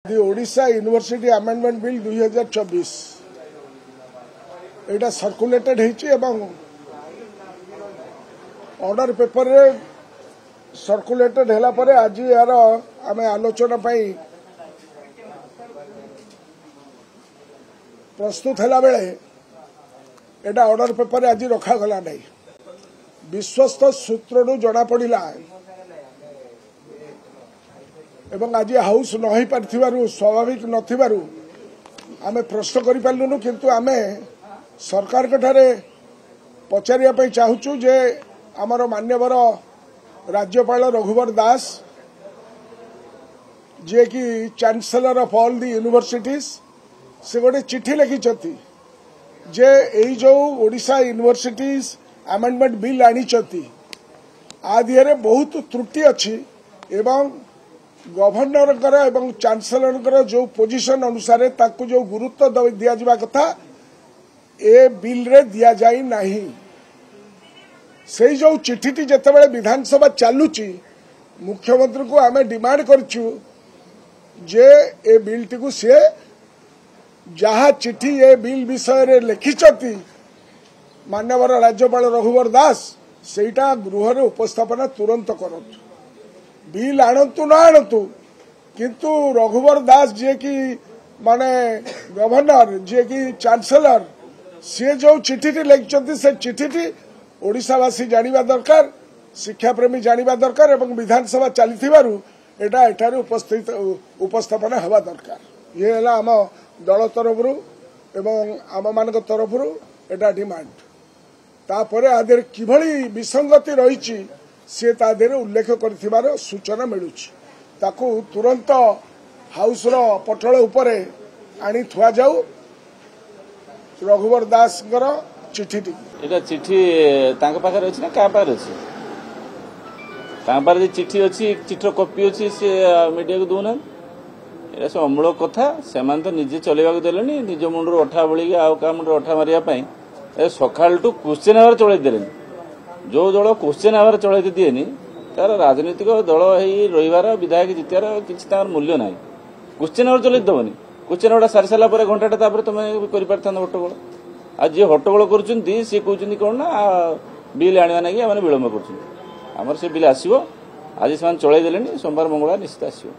The Odisha University Amendment Bill 2024 Etah circulated order paper रे circulated हैला परे आज यार आमे आलोचना पाई प्रस्तुत हैला बेले एटा ऑर्डर पेपर आज रखा गला नहीं विश्वस्त सूत्रनु जणा पड़िला एवं आज हाउस नही पारथिबारु स्वाभाविक नथिबारु आमे प्रश्न करि पालुनु किंतु आमे सरकार कठारे पचारिया पई चाहुचु जे आमर मान्यवर राज्यपाल रघुवर दास जे कि chancellor of all the universities से गोटे चिट्ठी लिखिछथि जे एई जो ओडिशा यूनिवर्सिटीज अमेंडमेंट बिल आनिछथि आदिरे बहुत त्रुटि अछि एवं गवर्नर एवं चांसलर जो पोजिशन अनुसार ताकू जो गुरुत्व दिया जावा कथा ए बिल रे दिया जाई नाही से जो चिट्ठी जेतेबेले विधानसभा चालुची मुख्यमंत्री को आमे डिमांड करछु जे ए बिल टी को से जहा चिट्ठी ए बिल विषय रे लिखिछथि माननीय राज्यपाल रघुवर दास सेटा गृह रे उपस्थापना तुरंत करत बिल आणतु ना आणतु किंतु रघुवर दास जे कि माने गवर्नर जे कि चांसलर सी जो चिट्ठी लिखिछथि से चिट्ठी ओडिशावासी जानिबा दरकार शिक्षा प्रेमी जानिबा दरकार एवं विधानसभा चलीथिबारु एटा एठारे उपस्थापना हवा दरकार ये हला आम दल तरफरु एवं आम मान तरफरु एटा डिमांड तापरे आदेर किभली विसंगति रहिछि से तादेर उल्लेख कर सूचना मिलुछि ताकू तुरंत हाउस रो पटल उपरे आनी थुआ जाऊ रघुवर दास चिट्ठी एटा चिट्ठी तांका पाखरे अछि ना का पाखरे अछि तांका पाखरे चिट्ठी अछि चिट्ठीर कॉपी अछि से मीडिया को दोना एटा सब अमूल कथा सेमान तो निजे चलेबा को देलेनी निज मुंडर अठा बळी आ का मुंडर अठा मारिया पई ए सकाळ टू क्वेश्चन आवर चले देलेनी जो दल क्वेश्चन आवर चले दिएनी तार राजनीतिक दल हे रविवार विधायक जितियार किछि मूल्य ना क्वेश्चन आवर चले दबनी क्वेश्चन आवर सारी सारा पर घंटाटा तापर तुम कर पारथान हट्टगोल आज जी हट्टगोल करुछन्ती से कहउछन्ती कोन ना बिल आनिबा नागी आमे विलंब करुछन्ती हमर से बिल आसीबो आज से चले देलेनी सोमवार मंगलवार निश्चित आसीबो।